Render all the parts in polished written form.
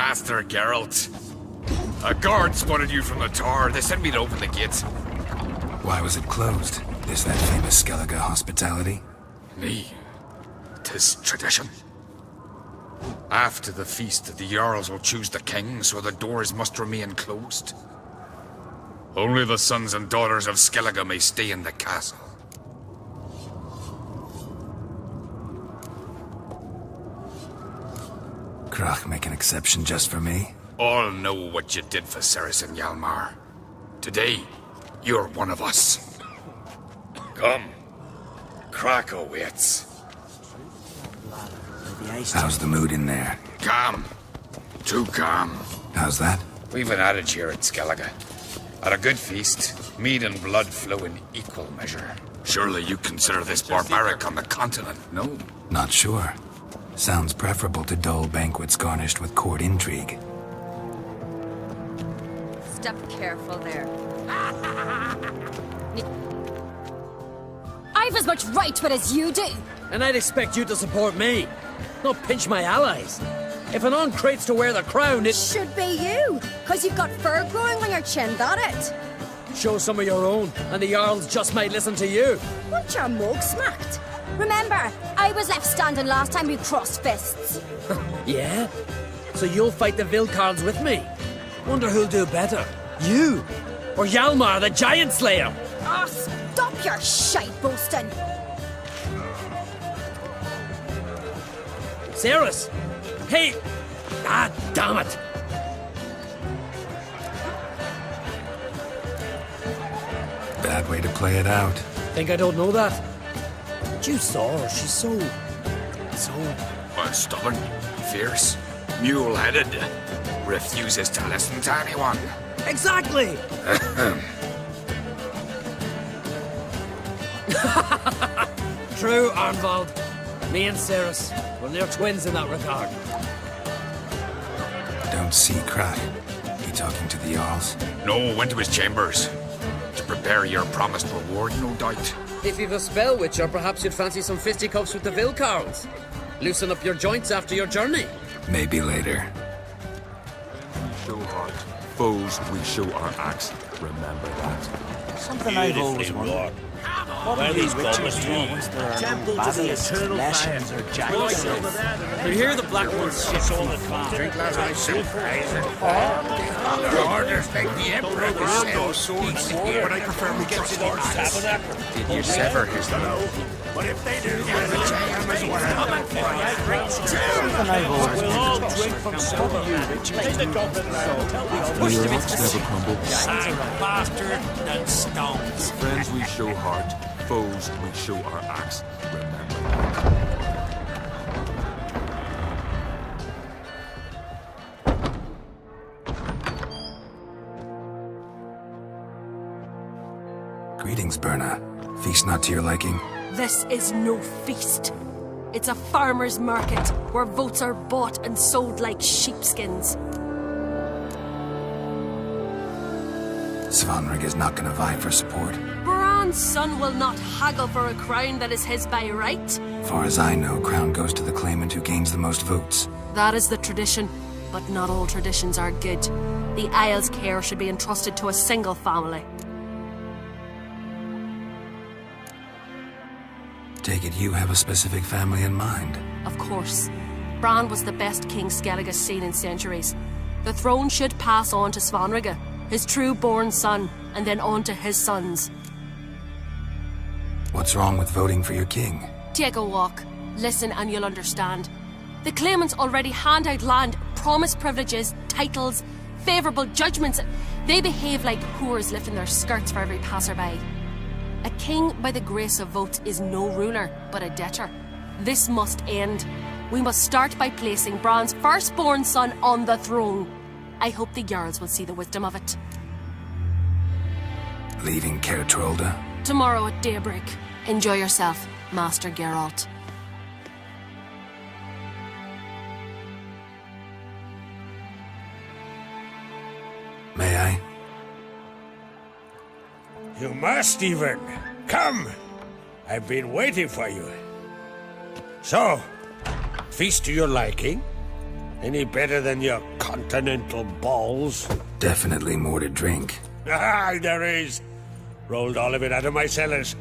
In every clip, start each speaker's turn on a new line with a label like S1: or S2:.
S1: Master Geralt. A guard spotted you from the tower. They sent me to open the gates.
S2: Why was it closed? Is that famous Skellige hospitality?
S1: Me. 'Tis tradition. After the feast, the Jarls will choose the king, so the doors must remain closed. Only the sons and daughters of Skellige may stay in the castle.
S2: Krach make an exception just for me?
S1: All know what you did for Saracen Hjalmar. Today, you're one of us. Come. Krach awaits.
S2: How's the mood in there?
S1: Calm. Too calm.
S2: How's that?
S1: We've an adage here at Skellige. At a good feast, mead and blood flow in equal measure. Surely you consider this barbaric on the continent, no?
S2: Not sure. Sounds preferable to dull banquets garnished with court intrigue.
S3: Step careful there. I've as much right to it as you do.
S4: And I'd expect you to support me, not pinch my allies. If an crates to wear the crown, it
S3: should be you, because you've got fur growing on your chin, that it?
S4: Show some of your own, and the Jarls just might listen to you.
S3: Want your mug smacked? Remember, I was left standing last time we crossed fists.
S4: Yeah? So you'll fight the Vilcards with me? Wonder who'll do better, you or Hjalmar the Giant Slayer?
S3: Ah, stop your shite boasting.
S4: Cerys! Hey! Ah, damn it!
S2: Bad way to play it out.
S4: Think I don't know that? But you saw her, she's so...
S1: Stubborn, fierce, mule-headed. Refuses to listen to anyone.
S4: Exactly! True, Arnvald. Me and Cerys, we're near twins in that regard.
S2: Don't see Krach. He talking to the Jarls?
S1: No, went to his chambers. To prepare your promised reward, no doubt.
S4: If you've a spell witcher, perhaps you'd fancy some fisticuffs with the Vilcards. Loosen up your joints after your journey.
S2: Maybe later.
S5: Show heart. Foes, we show our axe. Remember that.
S6: Something I've always wondered. What are these witches do once there are no basilisks, lashings, or giants?
S4: You hear the black ones shit all the time.
S1: Drink last night's surprise. Your orders make the Emperor descend.
S5: But I prefer we get swords tabernacle.
S1: Did you sever his throat?
S5: But if they do,
S6: Something I've always
S5: we'll all
S6: wondered.
S5: drink from silver. Take the goblin around.
S7: The rocks never crumble.
S5: Sign faster than stones.
S7: Friends, we show heart. Foes, we show our axe. Remember that.
S2: Greetings, Berna. Feast not to your liking?
S3: This is no feast. It's a farmer's market where votes are bought and sold like sheepskins.
S2: Svanrig is not gonna vie for support.
S3: Bran's son will not haggle for a crown that is his by right.
S2: Far as I know, crown goes to the claimant who gains the most votes.
S3: That is the tradition, but not all traditions are good. The Isle's care should be entrusted to a single family.
S2: Take it you have a specific family in mind.
S3: Of course. Bran was the best king Skellige's seen in centuries. The throne should pass on to Svanrige, his true-born son, and then on to his sons.
S2: What's wrong with voting for your king?
S3: Take a walk. Listen and you'll understand. The claimants already hand out land, promise privileges, titles, favourable judgments. They behave like whores lifting their skirts for every passerby. A king by the grace of votes is no ruler, but a debtor. This must end. We must start by placing Bran's firstborn son on the throne. I hope the Jarls will see the wisdom of it.
S2: Leaving Caer Trolda?
S3: Tomorrow at daybreak. Enjoy yourself, Master Geralt.
S2: May I?
S5: You must even. Come. I've been waiting for you. So, feast to your liking? Any better than your
S6: continental balls.
S2: Definitely more to drink.
S6: Aye, there is. Rolled all of it out of my cellars.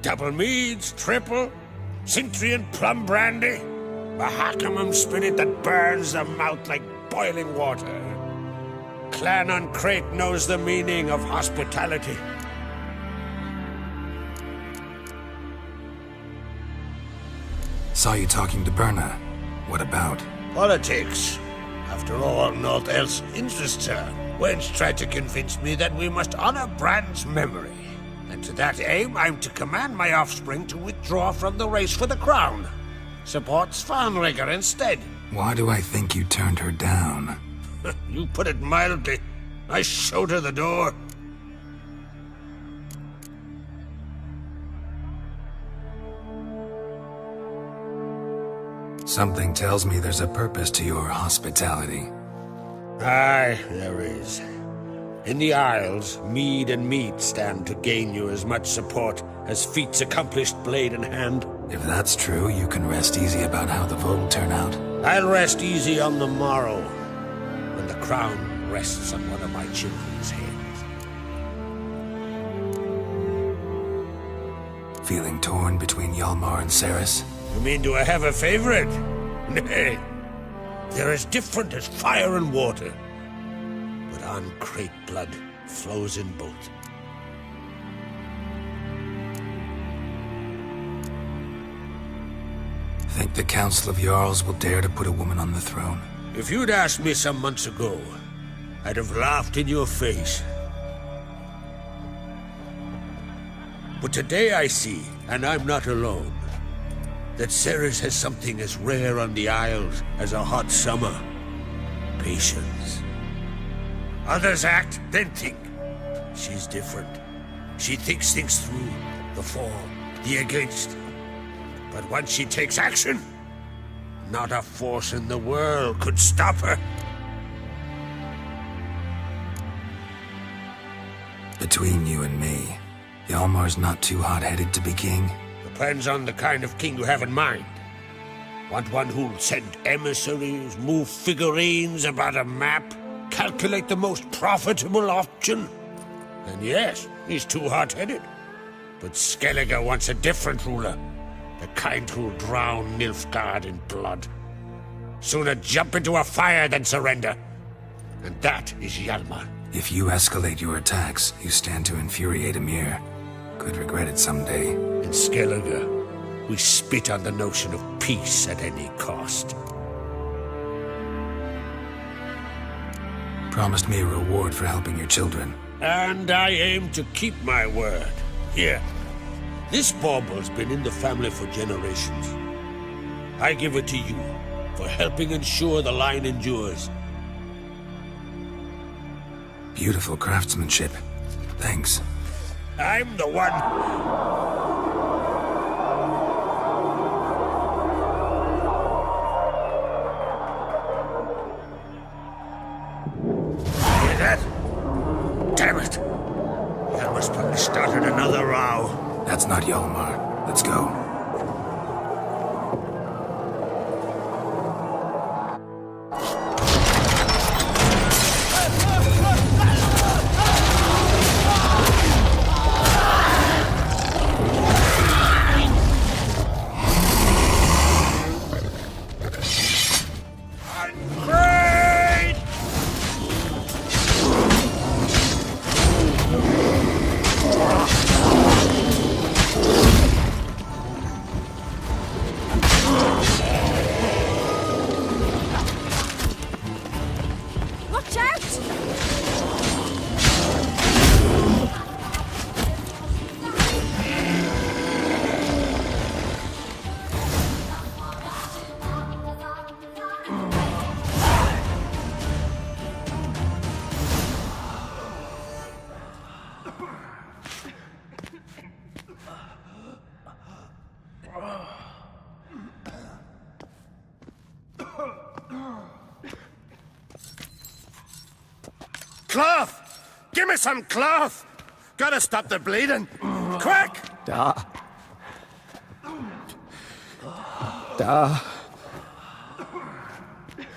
S6: Double meads, triple, Cintrian plum brandy, a Hackamum spirit that burns the mouth like boiling water. Clan on Crate knows the meaning of hospitality.
S2: Saw you talking to Berna. What about?
S6: Politics. After all, naught else interests her. Wench tried to convince me that we must honor Bran's memory. And to that aim, I'm to command my offspring to withdraw from the race for the crown. Supports Farnrigger instead.
S2: Why do I think you turned her down?
S6: You put it mildly. I showed her the door.
S2: Something tells me there's a purpose to your hospitality.
S6: Aye, there is. In the Isles, mead and meat stand to gain you as much support as feats accomplished blade in hand.
S2: If that's true, you can rest easy about how the vote will turn out.
S6: I'll rest easy on the morrow, when the crown rests on one of my children's heads.
S2: Feeling torn between Hjalmar and Ceres?
S6: You mean, do I have a favorite? Nay. They're as different as fire and water. But on Crate blood flows in both.
S2: Think the Council of Jarls will dare to put a woman on the throne?
S6: If you'd asked me some months ago, I'd have laughed in your face. But today I see, and I'm not alone, that Ceres has something as rare on the Isles as a hot summer. Patience. Others act, then think. She's different. She thinks things through. The for, the against. But once she takes action, not a force in the world could stop her.
S2: Between you and me, Hjalmar's not too hot-headed to be king?
S6: Depends on the kind of king you have in mind. Want one who'll send emissaries, move figurines about a map, calculate the most profitable option? And yes, he's too hot-headed. But Skellige wants a different ruler. The kind who'll drown Nilfgaard in blood. Sooner jump into a fire than surrender. And that is Hjalmar.
S2: If you escalate your attacks, you stand to infuriate Emir. Could regret it someday.
S6: In Skellige, we spit on the notion of peace at any cost.
S2: Promised me a reward for helping your children.
S6: And I aim to keep my word. Here. This bauble's been in the family for generations. I give it to you for helping ensure the line endures.
S2: Beautiful craftsmanship. Thanks.
S6: I'm the one. Hear that? Damn it! Hjalmar's probably started another row.
S2: That's not Hjalmar. Let's go.
S6: Cloth! Give me some cloth! Gotta stop the bleeding. Quick!
S5: Da.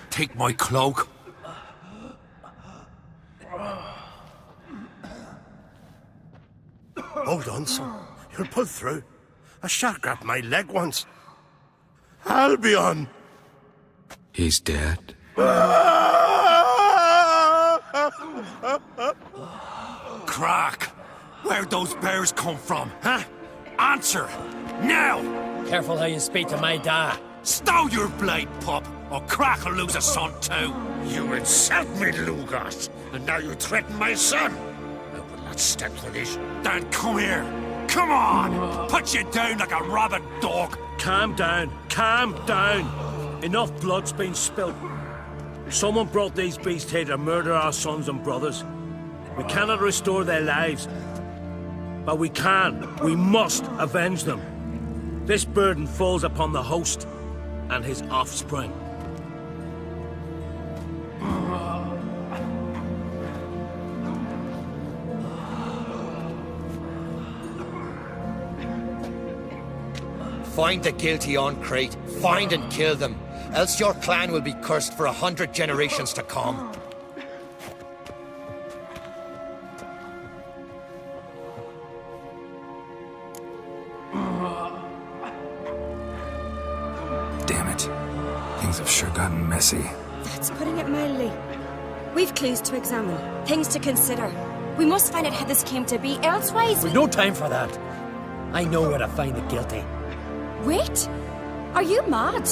S2: Take my cloak.
S6: Hold on, son. You'll pull through. A shark grabbed my leg once. Albion!
S2: He's dead.
S6: Crack! Where'd those bears come from, huh? Answer! Now!
S4: Careful how you speak to my dad.
S6: Stow your blade, pup, or Crack will lose a son too. You insult me, Lugos, and now you threaten my son. I will not stand for this. Then come here. Come on! Put you down like a rabid dog.
S8: Calm down. Calm down. Enough blood's been spilt. Someone brought these beasts here to murder our sons and brothers. We cannot restore their lives. But we can. We must avenge them. This burden falls upon the host and his offspring.
S9: Find the guilty on Crete. Find and kill them. Else your clan will be cursed for 100 generations to come.
S2: Damn it. Things have sure gotten messy.
S10: That's putting it mildly. We've clues to examine, things to consider. We must find out how this came to be, elsewise...
S4: We've no time for that. I know where to find the guilty.
S10: Wait! Are you mad?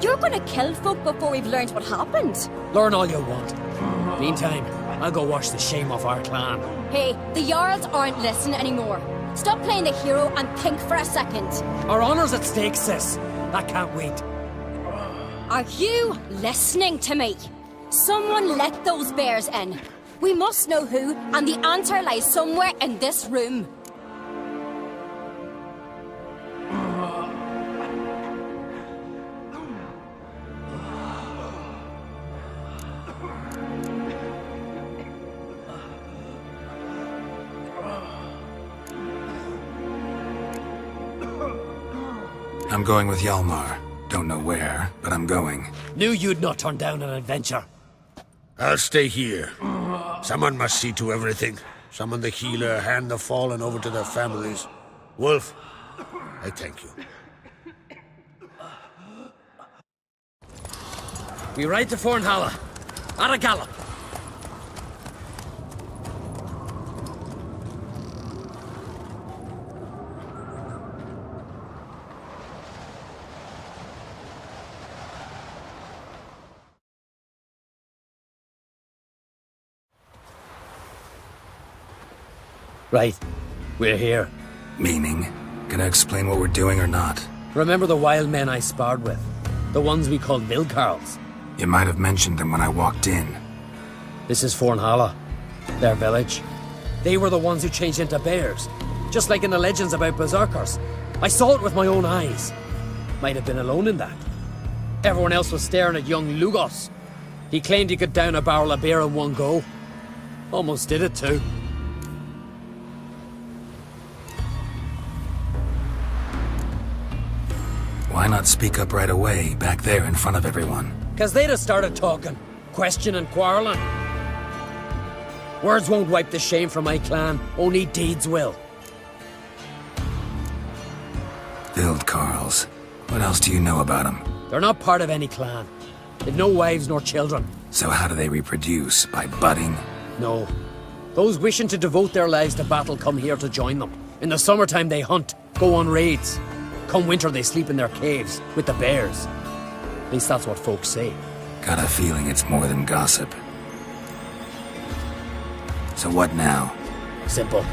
S10: You're gonna kill folk before we've learned what happened?
S4: Learn all you want. Meantime, I'll go wash the shame off our clan.
S10: Hey, the Jarls aren't listening anymore. Stop playing the hero and think for a second.
S4: Our honour's at stake, sis. I can't wait.
S10: Are you listening to me? Someone let those bears in. We must know who, and the answer lies somewhere in this room.
S2: I'm going with Hjalmar. Don't know where, but I'm going.
S4: Knew you'd not turn down an adventure.
S6: I'll stay here. Someone must see to everything. Summon the healer, hand the fallen over to their families. Wolf, I thank you.
S4: We ride to Fornhalla. At a gallop. Right. We're here.
S2: Meaning? Gonna explain what we're doing or not?
S4: Remember the wild men I sparred with? The ones we called Vilkarls?
S2: You might have mentioned them when I walked in.
S4: This is Fornhalla. Their village. They were the ones who changed into bears. Just like in the legends about berserkers. I saw it with my own eyes. Might have been alone in that. Everyone else was staring at young Lugos. He claimed he could down a barrel of beer in one go. Almost did it too.
S2: Why not speak up right away, back there in front of everyone?
S4: 'Cause they'd have started talking, questioning, quarreling. Words won't wipe the shame from my clan, only deeds will.
S2: Vilkarls. What else do you know about them?
S4: They're not part of any clan. They've no wives nor children.
S2: So how do they reproduce? By budding?
S4: No. Those wishing to devote their lives to battle come here to join them. In the summertime they hunt, go on raids. Come winter they sleep in their caves, with the bears. At least that's what folks say.
S2: Got a feeling it's more than gossip. So what now?
S4: Simple.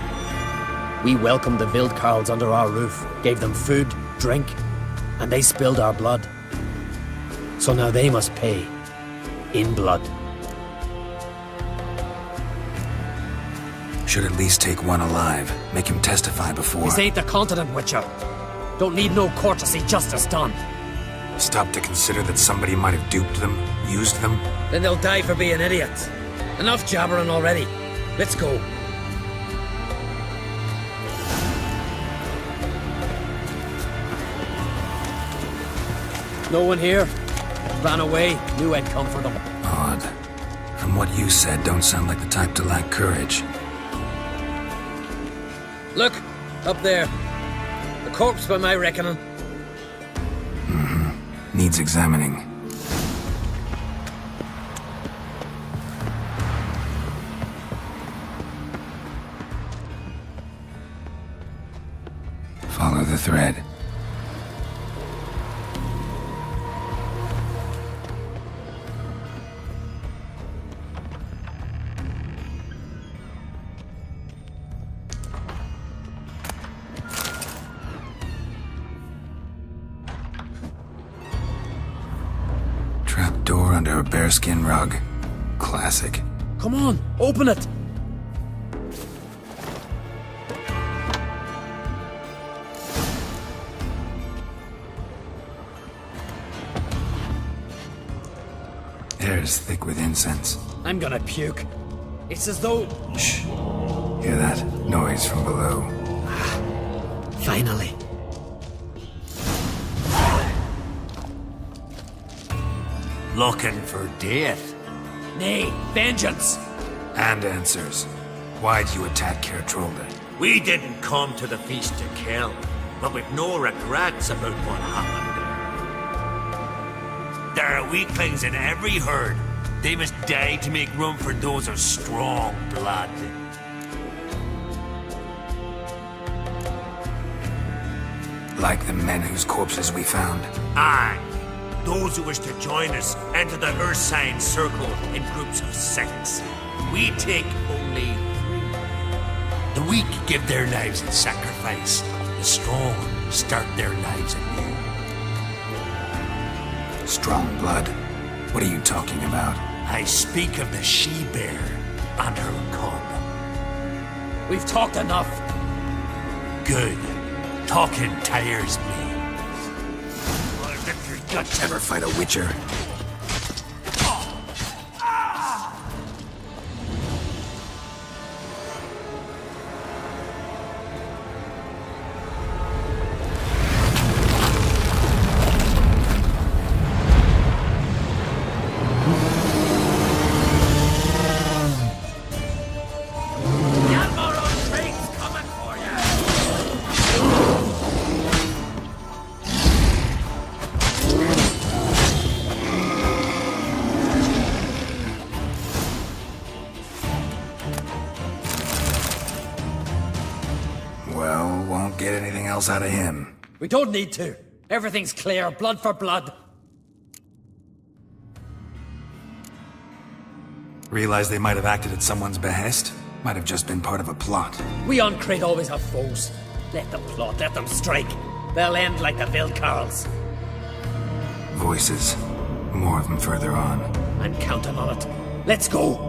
S4: We welcomed the Vilkarls under our roof, gave them food, drink, and they spilled our blood. So now they must pay. In blood.
S2: Should at least take one alive. Make him testify before...
S4: This ain't the continent, Witcher. Don't need no court to see justice done.
S2: Stop to consider that somebody might have duped them, used them?
S4: Then they'll die for being idiots. Enough jabbering already. Let's go. No one here? Ran away, knew I'd come for them.
S2: Odd. From what you said, don't sound like the type to lack courage.
S4: Look, Up there. The corpse by my reckoning.
S2: Needs examining. Follow the thread. Trapdoor under a bearskin rug. Classic.
S4: Come on, open it!
S2: Air's thick with incense.
S4: I'm gonna puke. It's as though...
S2: Shh. Hear that? Noise from below.
S4: Finally.
S6: Looking for death.
S4: Nay, vengeance!
S2: And answers. Why'd you attack Kertrolda?
S6: We didn't come to the feast to kill, but with no regrets about what happened. There are weaklings in every herd. They must die to make room for those of strong blood.
S2: Like the men whose corpses we found.
S6: Aye. Those who wish to join us enter the Ursine Circle in groups of 6. We take only 3. The weak give their lives in sacrifice. The strong start their lives anew.
S2: Strong blood? What are you talking about?
S6: I speak of the she-bear and her cub.
S4: We've talked enough.
S6: Good. Talking tires me.
S2: Guts ever fight a witcher?
S6: Hjalmar on trains coming for you!
S2: Well, won't get anything else out of him.
S4: We don't need to. Everything's clear, blood for blood.
S2: Realize they might have acted at someone's behest? Might have just been part of a plot.
S4: We on Crete always have foes. Let them plot, let them strike. They'll end like the Vilcarls.
S2: Voices. More of them further on.
S4: I'm counting on it. Let's go.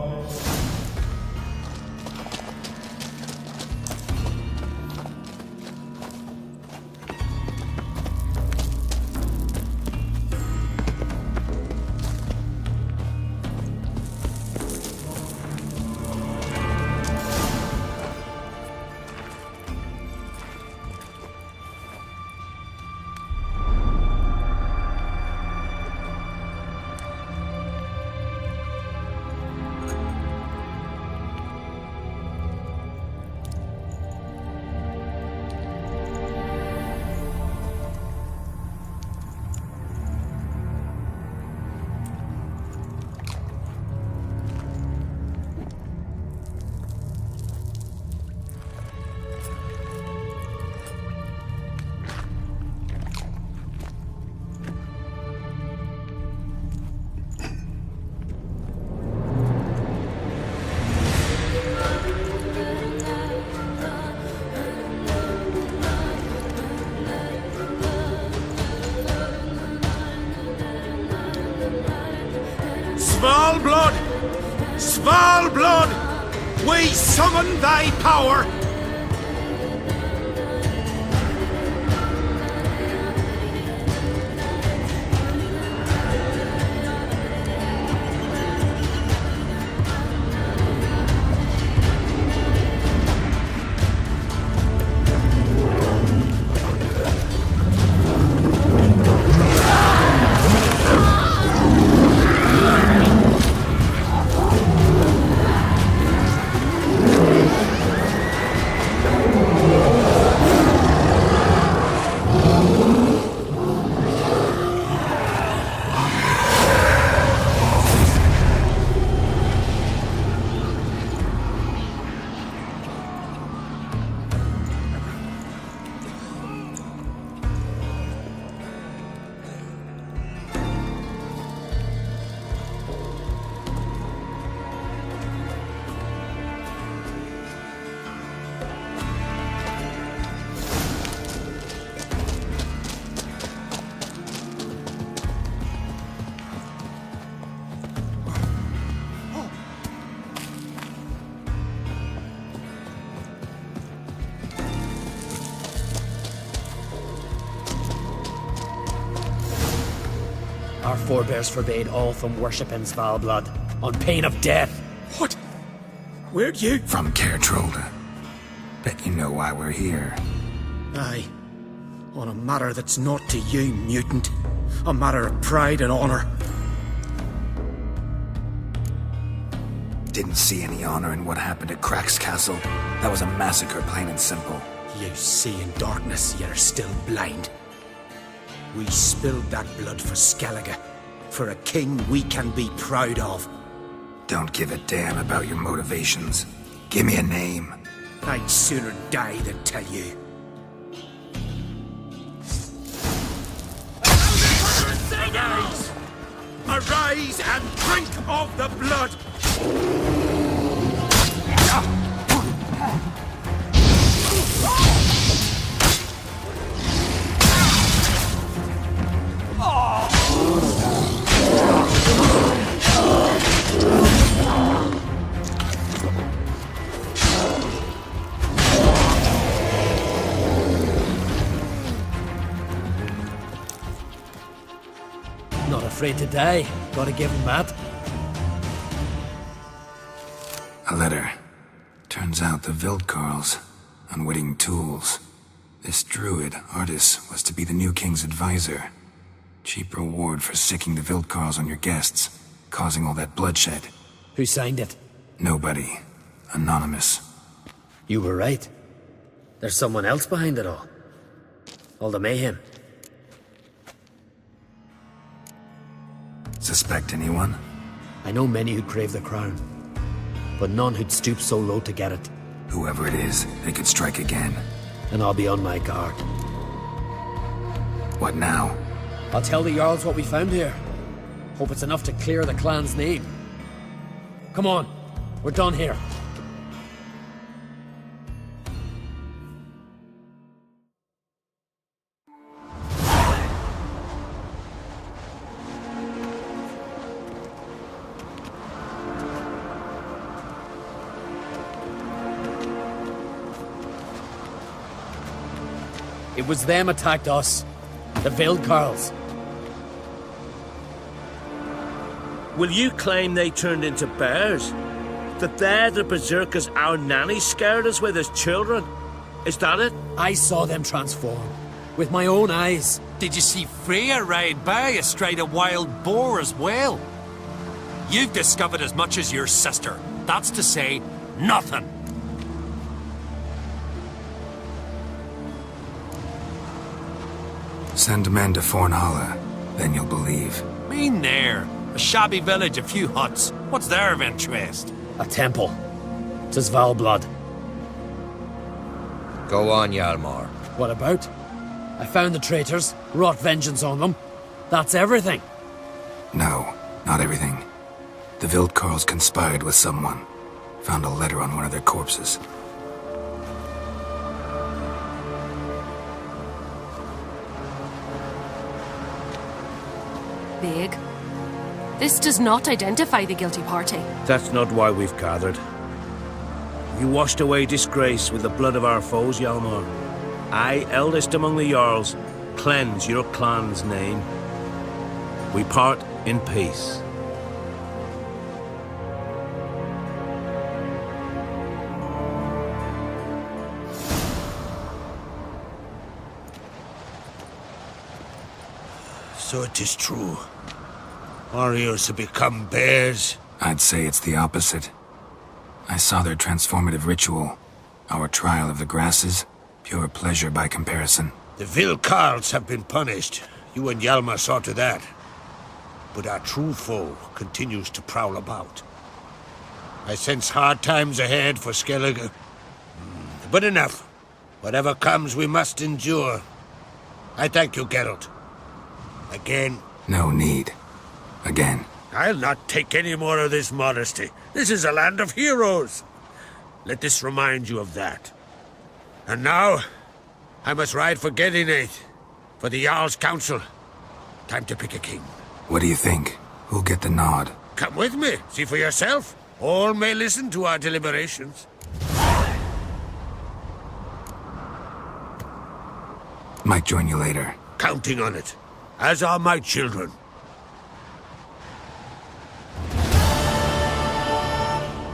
S6: Svalblood! Svalblood! We summon thy power!
S4: forebears forbade all from worshipping Svalbard, on pain of death.
S6: What? Where'd you...
S2: From Kertrolda. Bet you know why we're here.
S11: Aye. On a matter that's not to you, mutant. A matter of pride and honor.
S2: Didn't see any honor in what happened at Crack's castle. That was a massacre, plain and simple.
S11: You see in darkness, yet are still blind. We spilled that blood for Skellige, for a king we can be proud of.
S2: Don't give a damn about your motivations. Give me a name.
S11: I'd sooner die than tell you. Arise and drink of the blood!
S4: Not afraid to die. Gotta give him that.
S2: A letter. Turns out the Vildkarls, unwitting tools. This druid, Artis, was to be the new king's advisor. Cheap reward for sicking the Vildkarls on your guests, causing all that bloodshed.
S4: Who signed it?
S2: Nobody. Anonymous.
S4: You were right. There's someone else behind it all. All the mayhem.
S2: Suspect anyone?
S4: I know many who crave the crown, but none who'd stoop so low to get it.
S2: Whoever it is, they could strike again.
S4: And I'll be on my guard.
S2: What now?
S4: I'll tell the Jarls what we found here. Hope it's enough to clear the clan's name. Come on, we're done here. It was them attacked us. The Vildkarls.
S8: Will you claim they turned into bears? That they're the berserkers our nanny scared us with as children? Is that it?
S4: I saw them transform. With my own eyes.
S12: Did you see Freya ride by astride a wild boar as well? You've discovered as much as your sister. That's to say, nothing.
S2: Send men to Fornhala, then you'll believe.
S12: Mean there. A shabby village, a few huts. What's their of interest?
S4: A temple. To Svalbard.
S9: Go on, Hjalmar.
S4: What about? I found the traitors, wrought vengeance on them. That's everything.
S2: No, not everything. The Vildkarls conspired with someone. Found a letter on one of their corpses.
S3: Big. This does not identify the guilty party.
S8: That's not why we've gathered. You washed away disgrace with the blood of our foes, Hjalmar. I, eldest among the Jarls, cleanse your clan's name. We part in peace.
S6: So it is true. Warriors have become bears.
S2: I'd say it's the opposite. I saw their transformative ritual. Our trial of the grasses, pure pleasure by comparison.
S6: The Vildkarls have been punished. You and Hjalmar saw to that. But our true foe continues to prowl about. I sense hard times ahead for Skellige. But enough. Whatever comes, we must endure. I thank you, Geralt. Again.
S2: No need. Again.
S6: I'll not take any more of this modesty. This is a land of heroes. Let this remind you of that. And now, I must ride for Gedinate, for the Jarl's Council. Time to pick a king.
S2: What do you think? Who'll get the nod?
S6: Come with me, see for yourself. All may listen to our deliberations.
S2: Might join you later.
S6: Counting on it, as are my children.